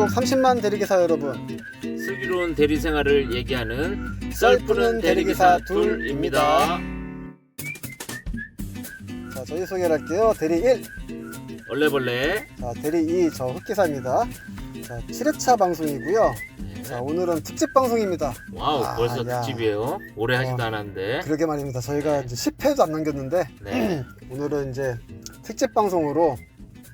전국 30만 대리기사 여러분, 슬기로운 대리 생활을 얘기하는 썰푸는 대리기사 둘입니다. 자, 저희 소개를 할게요. 대리 1, 얼레벌레. 자, 대리 2, 저 흑기사입니다. 자, 7회차 방송이고요. 네. 자, 오늘은 특집 방송입니다. 와우, 벌써 야. 특집이에요. 오래 하지도 않았는데. 그러게 말입니다. 저희가 이제 10회도 안 남겼는데 네. 오늘은 이제 특집 방송으로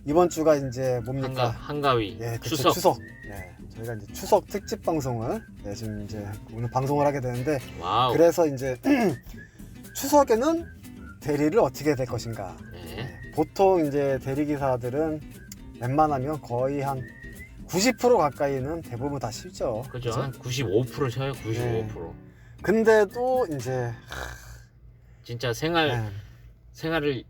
이번 주가 이제 뭡니까? 한가위. 예, 그쵸, 추석. 추석. 예, 저희가 이제 추석 특집 방송을 지금 이제 오늘 방송을 하게 되는데, 와우. 그래서 이제 추석에는 대리를 어떻게 될 것인가. 네. 예, 보통 이제 대리기사들은 웬만하면 거의 한 90% 가까이는 대부분 다 쉬죠. 그죠? 한 95% 쳐요. 95%. 근데도 이제 진짜 예, 생활을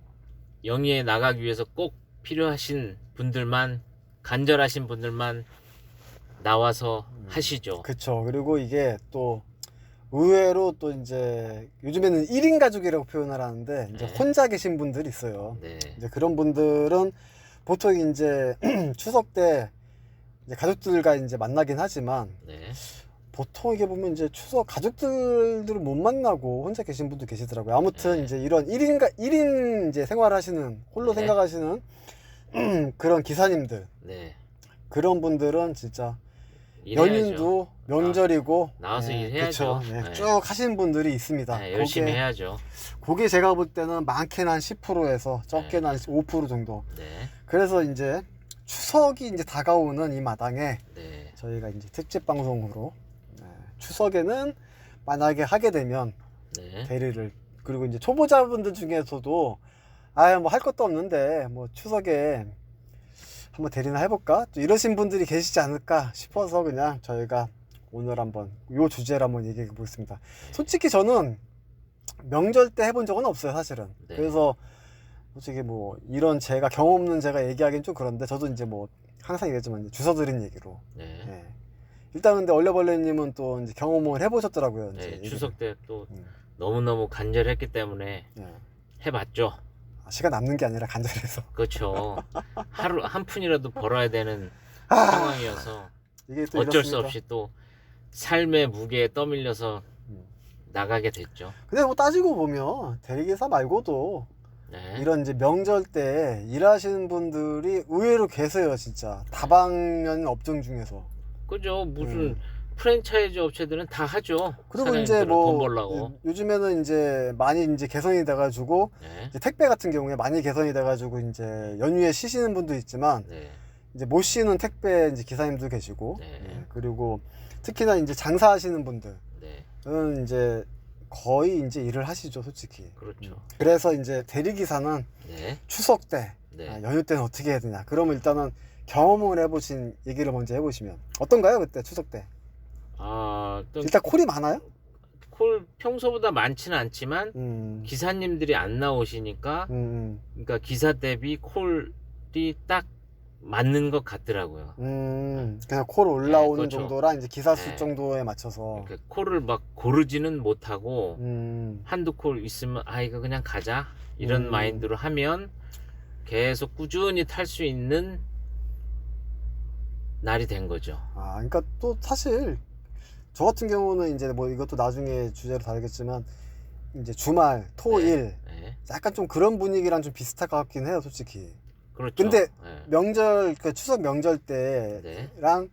영위해 나가기 위해서 꼭 필요하신 분들만, 간절하신 분들만 나와서 하시죠. 그쵸. 그리고 이게 또 의외로 또 이제 요즘에는 1인 가족이라고 표현을 하는데 이제 네. 혼자 계신 분들이 있어요. 네. 이제 그런 분들은 보통 이제 추석 때 이제 가족들과 이제 만나긴 하지만, 네. 보통 이게 보면 이제 추석 가족들을 못 만나고 혼자 계신 분도 계시더라고요. 아무튼 네. 이제 이런 1인 이제 생활하시는, 홀로 네. 생각하시는 그런 기사님들, 네. 그런 분들은 진짜 일해야죠. 연인도 명절이고 나와서 예, 일해야죠. 그쵸. 예, 네. 쭉 하시는 분들이 있습니다. 네, 열심히 해야죠. 그게 제가 볼 때는 많게는 한 10%에서 적게는 한 5% 정도. 네. 그래서 이제 추석이 이제 다가오는 이 마당에 네. 저희가 이제 특집 방송으로 추석에는 만약에 하게 되면 네. 대리를, 그리고 이제 초보자분들 중에서도 아유 뭐 할 것도 없는데 뭐 추석에 한번 대리나 해볼까, 또 이러신 분들이 계시지 않을까 싶어서 그냥 저희가 오늘 한번 요 주제를 한번 얘기해 보겠습니다. 솔직히 저는 명절 때 해본 적은 없어요, 사실은. 네. 그래서 솔직히 뭐 이런 제가 경험 없는 제가 얘기하기는 좀 그런데, 저도 이제 뭐 항상 얘기했지만 주워 들은 얘기로. 네. 예. 일단 근데 얼레벌레님은 또 이제 경험을 해보셨더라고요. 이제 네. 얘기를. 추석 때 또 음. 너무너무 간절했기 때문에 예. 해봤죠. 시간 남는 게 아니라 간절해서. 그렇죠. 하루 한 푼이라도 벌어야 되는 아, 상황이어서 이게 또 어쩔 수 이렇습니다. 없이 또 삶의 무게에 떠밀려서 음. 나가게 됐죠. 근데 뭐 따지고 보면 대리기사 말고도 네. 이런 이제 명절 때 일하시는 분들이 의외로 계세요, 진짜. 다방면 업종 중에서. 그죠. 무슨 프랜차이즈 업체들은 다 하죠. 그리고 이제 사장님들은 뭐 돈 벌라고. 요즘에는 이제 많이 이제 개선이 돼가지고, 네. 이제 택배 같은 경우에 많이 개선이 돼가지고 이제 연휴에 쉬시는 분도 있지만, 네. 이제 못 쉬는 택배 이제 기사님도 계시고, 네. 예, 그리고 특히나 이제 장사하시는 분들은 네. 이제 거의 이제 일을 하시죠, 솔직히. 그렇죠. 그래서 이제 대리기사는 네. 추석 때, 네. 연휴 때는 어떻게 해야 되냐. 그러면 일단은 경험을 해보신 얘기를 먼저 해보시면 어떤가요, 그때 추석 때? 좀 일단 콜이 많아요? 콜 평소보다 많지는 않지만 음, 기사님들이 안 나오시니까 그러니까 기사 대비 콜이 딱 맞는 것 같더라고요. 그냥 콜 올라오는 그렇죠. 정도랑 이제 기사 수 네. 정도에 맞춰서. 그러니까 콜을 막 고르지는 못하고 음, 한두 콜 있으면 아 이거 그냥 가자 이런 마인드로 하면 계속 꾸준히 탈 수 있는 날이 된 거죠. 그러니까 또 사실 저 같은 경우는 이제 뭐 이것도 나중에 주제로 다루겠지만, 이제 주말, 토일, 네. 약간 좀 그런 분위기랑 좀 비슷할 것 같긴 해요, 솔직히. 그렇죠. 근데 네. 명절, 그 추석 명절 네. 때랑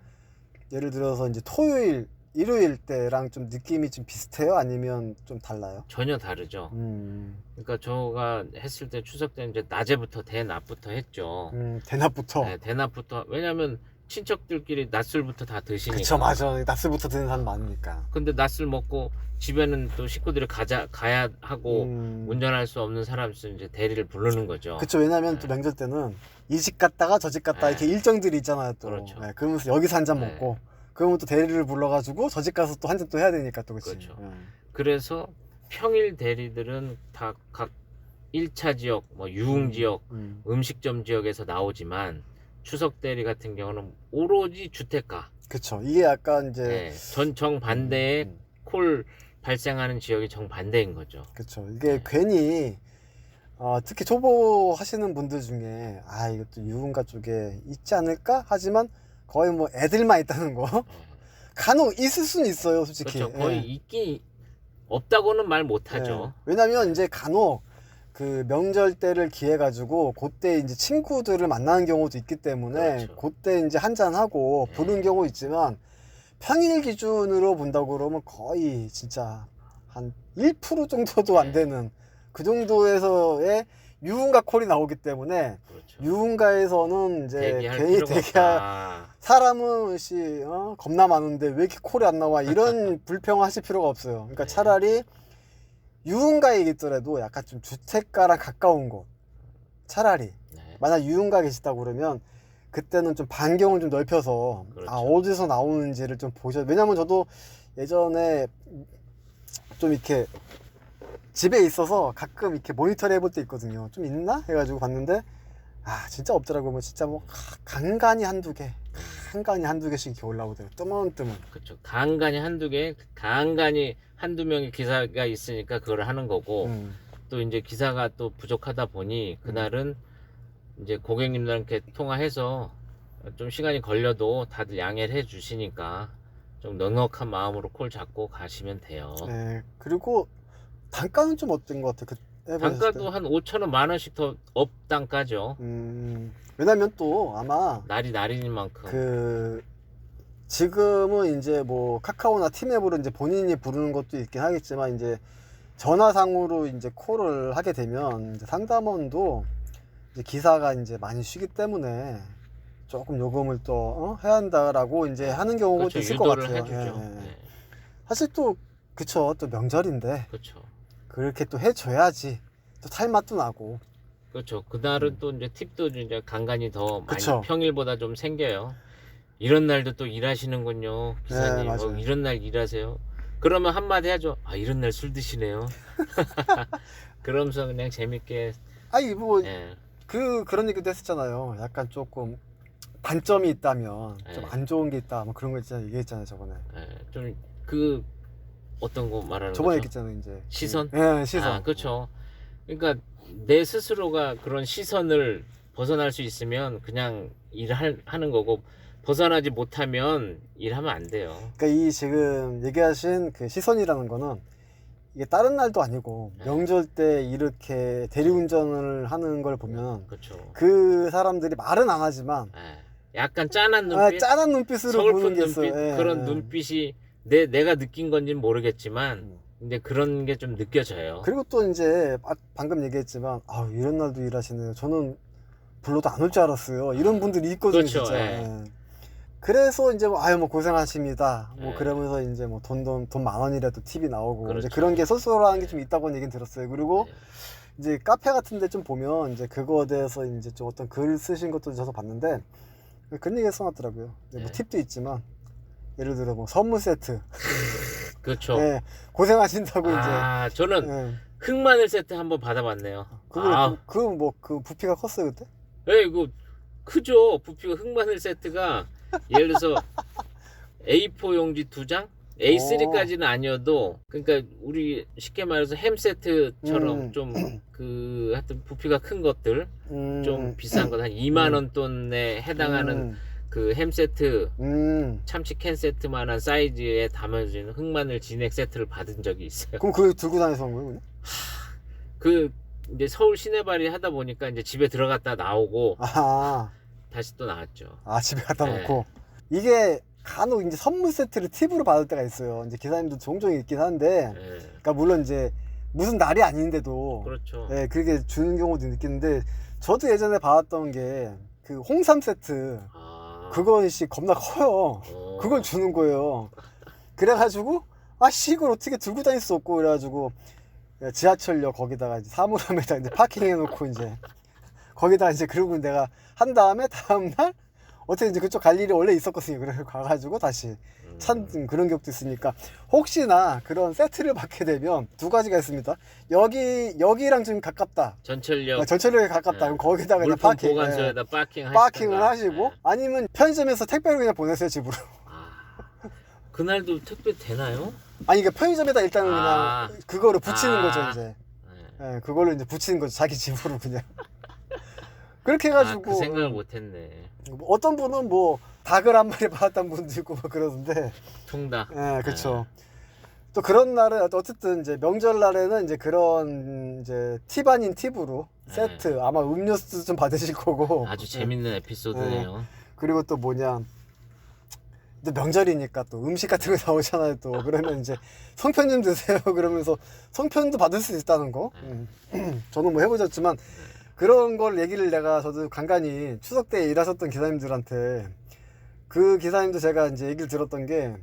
예를 들어서 이제 토요일, 일요일 때랑 좀 느낌이 좀 비슷해요? 아니면 좀 달라요? 전혀 다르죠. 그러니까 저가 했을 때 추석 때 이제 낮에부터 대낮부터 했죠. 대낮부터. 네, 대낮부터. 왜냐면 친척들끼리 낮술부터 다 드시니까. 그쵸, 맞아. 낮술부터 드는 사람 많으니까. 근데 낮술 먹고 집에는 또 식구들이 가야 하고 운전할 수 없는 사람은 이제 대리를 부르는 거죠. 그쵸. 왜냐면 네. 또 명절 때는 이 집 갔다가 저 집 갔다 네. 이렇게 일정들이 있잖아요, 또. 그렇죠. 네, 그러면서 여기서 한 잔 네. 먹고, 그러면 또 대리를 불러가지고 저 집 가서 또 한 잔 또 해야 되니까 또, 그치. 그렇죠. 그래서 평일 대리들은 다 각 1차 지역, 뭐 유흥 지역, 음식점 지역에서 나오지만 추석 대리 같은 경우는 오로지 주택가. 그쵸. 이게 약간 이제. 네, 정반대의 콜 발생하는 지역이 정반대인 거죠. 그쵸. 이게 괜히 특히 초보 하시는 분들 중에 이것도 유흥가 쪽에 있지 않을까 하지만 거의 뭐 애들만 있다는 거. 예. 간혹 있을 수는 있어요, 솔직히. 그렇죠. 거의 예. 있긴 없다고는 말 못하죠. 예. 왜냐면 이제 간혹 그 명절 때를 기해 가지고 그때 이제 친구들을 만나는 경우도 있기 때문에 그렇죠. 그때 이제 한잔 하고 예. 부른 경우 있지만 평일 기준으로 본다고 그러면 거의 진짜 한 1% 정도도 안 예. 되는 그 정도에서의 유흥가 콜이 나오기 때문에 그렇죠. 유흥가에서는 이제 대기할 괜히 필요가 없다. 사람은 겁나 많은데 왜 이렇게 콜이 안 나와 이런 불평하실 필요가 없어요. 그러니까 네. 차라리 유흥가이겠더라도 약간 좀 주택가랑 가까운 곳 차라리 네. 만약 유흥가 계시다고 그러면 그때는 좀 반경을 좀 넓혀서 그렇죠. 어디서 나오는지를 좀 보셔. 왜냐면 저도 예전에 좀 이렇게 집에 있어서 가끔 이렇게 모니터를 해볼 때 있거든요. 좀 있나 해가지고 봤는데 진짜 없더라고요. 뭐 진짜 뭐 간간히 한두 개씩 이렇게 올라오더라고요. 뜨문뜨문. 그렇죠. 간간히 한두 개, 간간히 한두 명의 기사가 있으니까 그걸 하는 거고, 또 이제 기사가 또 부족하다 보니 그날은 이제 고객님들한테 통화해서 좀 시간이 걸려도 다들 양해를 해 주시니까 좀 넉넉한 마음으로 콜 잡고 가시면 돼요. 네. 그리고 단가는 좀 어떤 것 같아요? 해보셨을 단가도 때? 한 5,000원, 10,000원씩 더 업 단가죠. 왜냐면 또 아마 날이 날인 만큼. 그 지금은 이제 뭐 카카오나 티맵으로 이제 본인이 부르는 것도 있긴 하겠지만 이제 전화상으로 이제 콜을 하게 되면 이제 상담원도 이제 기사가 이제 많이 쉬기 때문에 조금 요금을 또 해야 한다라고 이제 하는 경우가 그렇죠. 또 있을 것 유도를 같아요. 해주죠. 예. 네. 사실 또 그쵸, 또 명절인데 그렇죠. 그렇게 또 해줘야지 또 탈맛도 나고. 그렇죠. 그날은 또 이제 팁도 이제 간간히 더 많이 그쵸. 평일보다 좀 생겨요. 이런 날도 또 일하시는군요. 기사님. 네, 맞아요. 이런 날 일하세요. 그러면 한마디 하죠. 이런 날 술 드시네요. 그러면서 그냥 재밌게. 아니 뭐 예. 그런 얘기도 했었잖아요. 약간 조금 단점이 있다면 좀 네. 안 좋은 게 있다. 뭐 그런 거 있잖아요. 얘기했잖아요, 저번에. 좀 그 어떤 거 말하는 저번에 거죠? 얘기했잖아요, 이제. 시선? 예, 시선. 그렇죠. 그러니까 내 스스로가 그런 시선을 벗어날 수 있으면 그냥 일하는 거고, 벗어나지 못하면 일하면 안 돼요. 그러니까 이 지금 얘기하신 그 시선이라는 거는 이게 다른 날도 아니고 네. 명절 때 이렇게 대리운전을 하는 걸 보면 그렇죠. 그 사람들이 말은 안 하지만 약간 짠한 눈빛, 짠한 눈빛으로 서글픈 보는 게 있어요. 눈빛, 예, 그런 예. 눈빛이 내가 느낀 건지는 모르겠지만 근데 그런 게 좀 느껴져요. 그리고 또 이제 방금 얘기했지만 이런 날도 일하시네요. 저는 불러도 안 올 줄 알았어요. 이런 분들이 있거든요. 그렇죠, 진짜. 예. 예. 그래서 이제 뭐 고생하십니다. 뭐 예. 그러면서 이제 뭐 돈 10,000원이라도 팁이 나오고 그렇죠. 이제 그런 게 쏠쏠한 게 좀 있다고 얘기는 들었어요. 그리고 네. 이제 카페 같은 데 좀 보면 이제 그거에 대해서 이제 좀 어떤 글 쓰신 것도 저서 봤는데 그런 얘기 써놨더라고요. 뭐 네. 팁도 있지만 예를 들어 뭐 선물 세트. 그렇죠. 예. 고생하신다고 이제. 저는 예. 흑마늘 세트 한번 받아봤네요. 그 부피가 컸어요, 그때? 예, 이거 크죠. 부피가 흑마늘 세트가 예를 들어서 A4 용지 2장, A3까지는 아니어도 그러니까 우리 쉽게 말해서 햄 세트처럼 좀 하여튼 부피가 큰 것들, 좀 비싼 것 한 2만 원 돈에 해당하는 그 햄 세트, 참치 캔 세트만한 사이즈에 담아지는 흑마늘 진액 세트를 받은 적이 있어요. 그럼 그걸 들고 다녀서 온 거예요, 그냥? 이제 서울 시내발이 하다 보니까 이제 집에 들어갔다 나오고 아, 다시 또 나왔죠. 집에 갖다 네. 놓고. 이게 간혹 이제 선물 세트를 팁으로 받을 때가 있어요. 이제 기사님도 종종 있긴 한데, 예. 그러니까 물론 이제 무슨 날이 아닌데도, 그렇죠. 예, 그렇게 주는 경우도 있는데, 저도 예전에 받았던 게 그 홍삼 세트, 그것이 겁나 커요. 그걸 주는 거예요. 그래가지고 이걸 어떻게 들고 다닐 수 없고 그래가지고 지하철역 거기다가 이제 사물함에다 이제 파킹해 놓고 이제 거기다 이제 그러고 내가 한 다음에 다음날 어떻게 이제 그쪽 갈 일이 원래 있었거든요. 그래서 가가지고 다시 찾은 그런 기억도 있으니까 혹시나 그런 세트를 받게 되면 두 가지가 있습니다. 여기랑 좀 가깝다. 전철역에 가깝다. 그럼 거기다가 그냥 물품 보관소에다 파킹을 하시고 아니면 편의점에서 택배로 그냥 보내세요, 집으로. 그날도 택배 되나요? 아니 그러니까 편의점에다 일단은 그냥 그거를 붙이는 거죠, 이제. 예, 그걸로 이제 붙이는 거죠, 자기 집으로 그냥. 그렇게 해가지고 그 생각을 못했네. 어떤 분은 뭐 닭을 한 마리 받았던 분도 있고 뭐 그러던데. 통닭. 예, 그쵸. 또 그런 날은 어쨌든 이제 명절날에는 이제 그런 이제 팁 아닌 팁으로 세트 아마 음료수 좀 받으실 거고. 아주 재밌는 에피소드네요. 그리고 또 뭐냐, 이제 명절이니까 또 음식 같은 거 나오잖아요. 또 그러면 이제 송편님 드세요 그러면서 송편도 받을 수 있다는 거. 저는 뭐 해보셨지만 그런 걸 얘기를 저도 간간히 추석 때 일하셨던 기사님들한테, 그 기사님도 제가 이제 얘기를 들었던 게,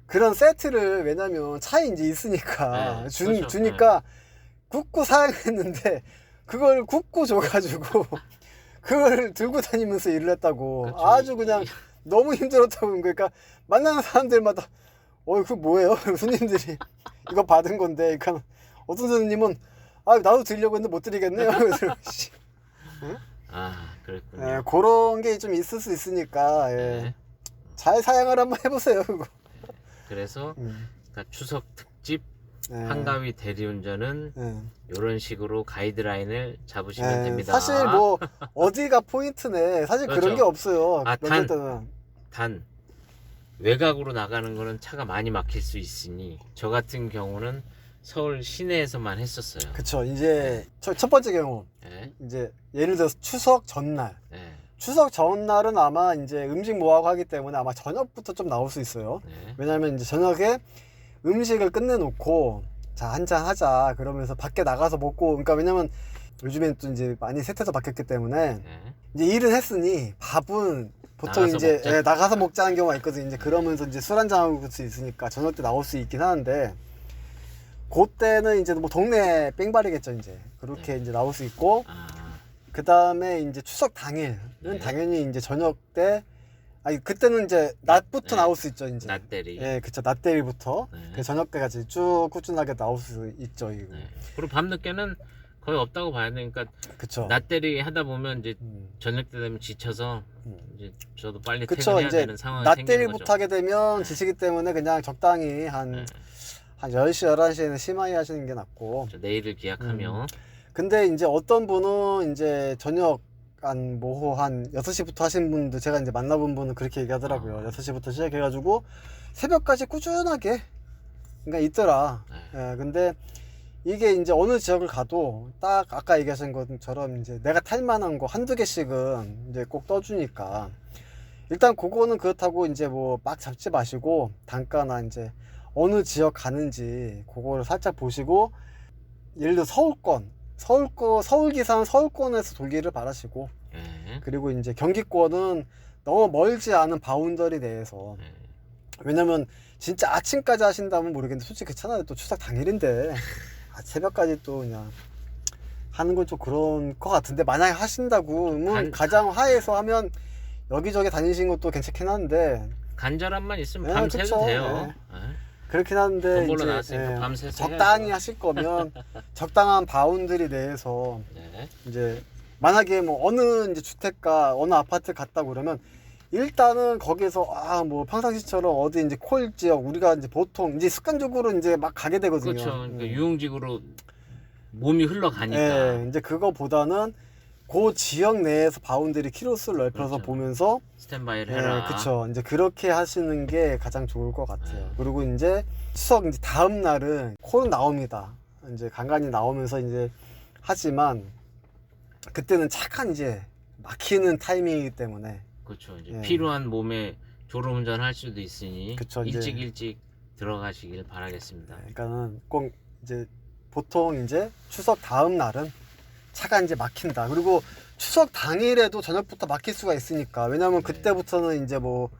그런 세트를 왜냐면 차에 이제 있으니까 네, 그렇죠. 주니까 굽고 사양했는데 그걸 굽고 줘가지고 그걸 들고 다니면서 일을 했다고. 그렇죠. 아주 그냥 너무 힘들었다고. 그러니까 만나는 사람들마다 그거 뭐예요? 손님들이 이거 받은 건데. 그러니까 어떤 손님은 나도 드리려고 했는데 못 드리겠네요. 아, 그랬군요. 예, 그런 게 좀 있을 수 있으니까, 예. 네. 잘 사양을 한번 해보세요. 그거. 그래서 그러니까 추석 특집 예. 한가위 대리운전은 예. 이런 식으로 가이드라인을 잡으시면 예, 됩니다. 사실 뭐 어디가 포인트네. 사실 그렇죠. 그런 게 없어요. 아, 명절 때는. 단 외곽으로 나가는 거는 차가 많이 막힐 수 있으니 저 같은 경우는 서울 시내에서만 했었어요. 그쵸. 이제 첫 번째 경우, 네. 이제 예를 들어서 추석 전날. 네. 추석 전날은 아마 이제 음식 모아고 하기 때문에 아마 저녁부터 좀 나올 수 있어요. 네. 왜냐면 이제 저녁에 음식을 끝내놓고 자, 한잔 하자 그러면서 밖에 나가서 먹고. 그러니까 왜냐면 요즘엔 또 이제 많이 세태도 바뀌었기 때문에 네. 이제 일은 했으니 밥은 보통 나가서 이제 먹자. 나가서 먹자는 경우가 있거든요. 이제 그러면서 이제 술 한잔 하고 수 있으니까 저녁 때 나올 수 있긴 하는데, 그때는 이제 뭐 동네 뺑발이겠죠. 이제 그렇게 네. 이제 나올 수 있고, 아, 그 다음에 이제 추석 당일은 네. 당연히 이제 저녁 때, 그때는 이제 낮부터 네. 나올 수 있죠. 이제 낮대리. 예, 그쵸. 낮 때일부터 네. 그 저녁 때까지 쭉 꾸준하게 나올 수 있죠. 이거. 네. 그리고 밤늦게는 거의 없다고 봐야 되니까 그쵸. 낮대리 하다 보면 이제 음. 저녁 때 되면 지쳐서 이제 저도 빨리 그쵸. 퇴근해야 이제 되는 상황이 낮 생기는 때일부터 거죠. 하게 되면 네. 지치기 때문에 그냥 적당히 한 네. 10시, 11시에는 심하게 하시는 게 낫고. 내일을 기약하며 근데 이제 어떤 분은 이제 저녁 한 6시부터 하신 분도 제가 이제 만나본 분은 그렇게 얘기하더라고요. 6시부터 시작해가지고 새벽까지 꾸준하게 그러니까 있더라. 네. 예, 근데 이게 이제 어느 지역을 가도 딱 아까 얘기하신 것처럼 이제 내가 탈 만한 거 한두 개씩은 이제 꼭 떠주니까, 일단 그거는 그렇다고 이제 뭐 막 잡지 마시고 단가나 이제 어느 지역 가는지 그거를 살짝 보시고, 예를 들어 서울 기사는 서울권에서 돌기를 바라시고, 네. 그리고 이제 경기권은 너무 멀지 않은 바운더리 내에서. 네. 왜냐면 진짜 아침까지 하신다면 모르겠는데 솔직히 그렇잖아요. 또 추석 당일인데 새벽까지 또 그냥 하는 건 좀 그런 것 같은데, 만약에 하신다고 하면 가장 하에서 하면 여기저기 다니신 것도 괜찮긴 한데, 간절함만 있으면 네, 밤새도 그쵸. 돼요. 네. 네. 그렇긴 한데 돈 벌러 이제 나왔으니까 밤새서 적당히 해야죠. 하실 거면 적당한 바운드리 내에서 네. 이제 만약에 뭐 어느 이제 주택가 어느 아파트 갔다 그러면 일단은 거기서 뭐 평상시처럼 어디 이제 콜 지역, 우리가 이제 보통 이제 습관적으로 이제 막 가게 되거든요. 그렇죠. 그러니까 유흥직으로 몸이 흘러가니까. 이제 그거보다는 그 지역 내에서 바운드리 키로수를 넓혀서 그렇죠. 보면서 스탠바이를 해라. 그쵸. 이제 그렇게 하시는 게 가장 좋을 것 같아요. 네. 그리고 이제 추석 이제 다음 날은 콜은 나옵니다. 이제 간간히 나오면서 이제 하지만 그때는 차가 이제 막히는 타이밍이기 때문에. 그렇죠. 이제 예. 필요한 몸에 졸음운전 할 수도 있으니 그쵸, 이제. 일찍 들어가시길 바라겠습니다. 그러니까는 꼭 이제 보통 이제 추석 다음 날은 차가 이제 막힌다. 그리고 추석 당일에도 저녁부터 막힐 수가 있으니까. 왜냐면 네. 그때부터는 이제 뭐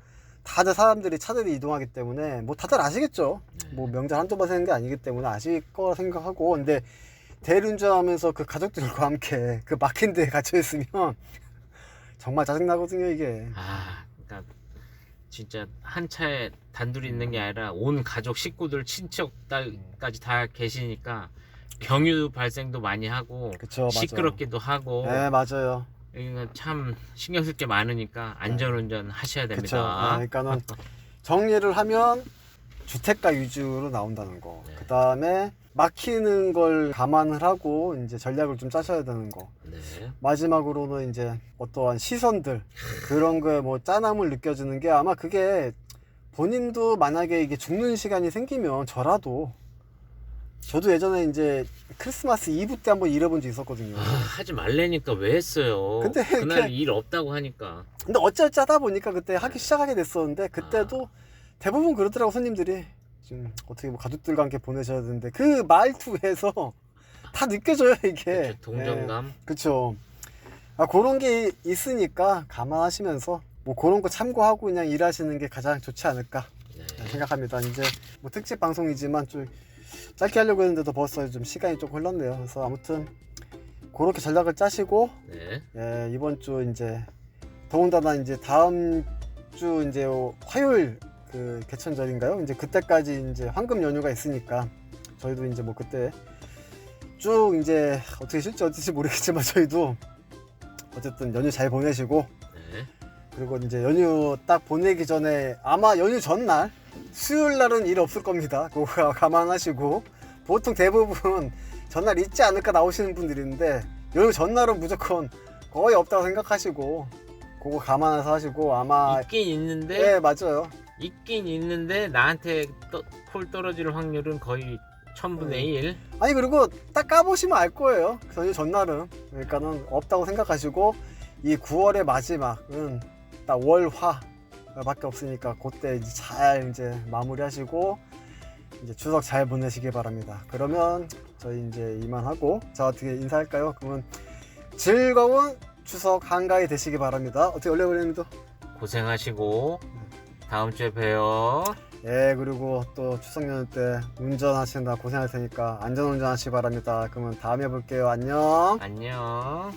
다들 사람들이 차들이 이동하기 때문에 뭐 다들 아시겠죠. 네. 뭐 명절 한두 번 세는 게 아니기 때문에 아실 거라 생각하고. 근데 대리운전하면서 그 가족들과 함께 그 막힌 데에 갇혀 있으면 정말 짜증나거든요, 이게. 그러니까 진짜 한 차에 단둘이 있는 게 아니라 온 가족 식구들 친척들까지 다 계시니까 경유 발생도 많이 하고 그쵸, 맞아요. 시끄럽기도 하고. 네, 맞아요. 그러니까 참 신경 쓸 게 많으니까 안전운전 하셔야 그쵸. 됩니다. 그러니까는 정리를 하면 주택가 위주로 나온다는 거. 네. 그 다음에 막히는 걸 감안을 하고 이제 전략을 좀 짜셔야 되는 거. 네. 마지막으로는 이제 어떠한 시선들 그런 거에 뭐 짠함을 느껴지는 게 아마 그게 본인도 만약에 이게 죽는 시간이 생기면 저도 예전에 이제 크리스마스 이브 때 한번 일해본 적 있었거든요. 아, 하지 말래니까 왜 했어요? 근데 그날 이렇게- 일 없다고 하니까. 근데 어쩔 하다 보니까 그때 하기 시작하게 됐었는데 그때도 대부분 그러더라고 손님들이 지금 어떻게 뭐 가족들과 함께 보내셔야 되는데 그 말투에서 다 느껴져요 이게. 그쵸, 동정감. 그쵸. 아, 그런 게 있으니까 감안하시면서 뭐 그런 거 참고하고 그냥 일하시는 게 가장 좋지 않을까 네. 생각합니다. 이제 뭐 특집 방송이지만 좀 짧게 하려고 했는데도 벌써 좀 시간이 좀 흘렀네요. 그래서 아무튼 그렇게 전략을 짜시고 네. 예, 이번 주 이제 더군다나 이제 다음 주 이제 화요일 그 개천절인가요? 이제 그때까지 이제 황금 연휴가 있으니까 저희도 이제 뭐 그때 쭉 이제 어떻게 실지 어떨지 모르겠지만 저희도 어쨌든 연휴 잘 보내시고 네. 그리고 이제 연휴 딱 보내기 전에 아마 연휴 전날 수요일 날은 일 없을 겁니다. 그거 감안하시고 보통 대부분 전날 있지 않을까 나오시는 분들이 있는데 연휴 전날은 무조건 거의 없다고 생각하시고 그거 감안해서 하시고 아마 있긴 있는데 네 맞아요. 있긴 있는데 나한테 콜 떨어질 확률은 거의 1000분의 1. 아니 그리고 딱 까보시면 알 거예요. 연휴 전날은 그러니까는 없다고 생각하시고 이 9월의 마지막은 딱 월화 밖에 없으니까 그때 이제 잘 이제 마무리하시고 이제 추석 잘 보내시기 바랍니다. 그러면 저희 이제 이만하고 자 어떻게 인사할까요? 그러면 즐거운 추석 한가위 되시기 바랍니다. 어떻게 올려버립니다. 고생하시고 다음 주에 봬요. 예 그리고 또 추석 연휴 때 운전하시느라 고생할 테니까 안전운전 하시기 바랍니다. 그러면 다음에 볼게요. 안녕. 안녕.